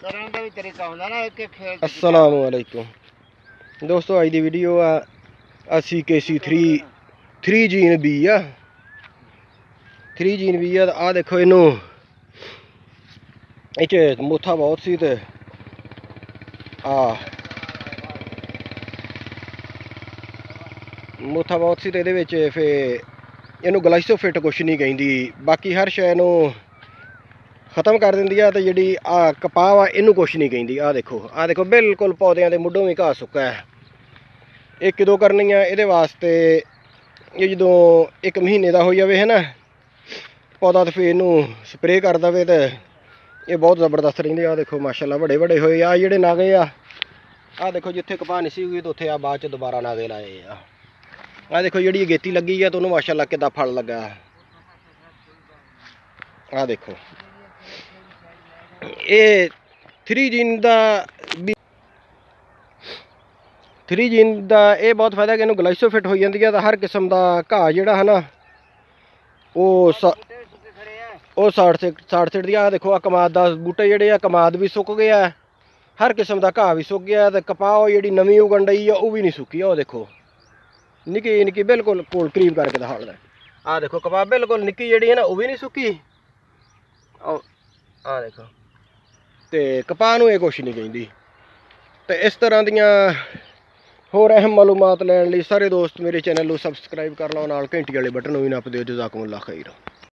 ਕਰਨ ਦਾ ਵੀ ਤਰੀਕਾ ਹੁੰਦਾ ਨਾ ਇੱਕ ਖੇਤ। अस्सलाम वालेकुम दोस्तों, आज की वीडियो आ CKC 3 जीन बी आ 3 जीन बी आ देखो इनू मोथा बहुत सी ते मोथा बहुत सी ते फिर इनू ग्लाइसोफिट कुछ नहीं कहती, बाकी हर शय नू खत्म कर देंदी है। तो जी आ कपाह वा इनू कुछ नहीं कहती। आ देखो बिल्कुल पौधों के मुढ़ों भी घाह सुक्का है। ये कदों करनी है ये वास्ते, ये जो 1 महीने का हो जाए है ना पौधा, तो फिर इनू स्प्रे कर दे तो ये बहुत ज़बरदस्त रही। आ देखो माशाल्लाह बड़े बड़े होए आ जेडे नागे आ देखो जिथे कपाह नहीं सी हुई तो उत्थे आ बाद च दोबारा नागे लाए आ देखो जी गेती लगी है तो उन्होंने माशाल्लाह कितना फल लगा। आ देखो ये 3 जीन का 3 जीन का ये बहुत फायदा कि इन्हू ग्लाइसोफिट हो जाती है। तो हर किस्म का घाह जोड़ा है ना वो साड़ सिट दिया। देखो आ कमाद का बूटे जोड़े आ कमाद भी सुक गया, हर किस्म का घाह भी सुक गया। तो कपाह जी नवीं उगन डई है वह भी नहीं सुकी। वो देखो निक्की निक्की बिल्कुल कोल करीब करके दिखा दा। आ देखो कपाह बिल्कुल निक्की जी है ना वह भी नहीं सुकी। आ देखो तो कपाह नूं ये कुछ नहीं कहती। तो इस तरह दियां होर अहम मालूमात लैण लई सारे दोस्त मेरे चैनल को सबसक्राइब कर लो, नाल घंटी वाले बटन भी नप दिओ। जज़ाकुमुल्लाह खैर।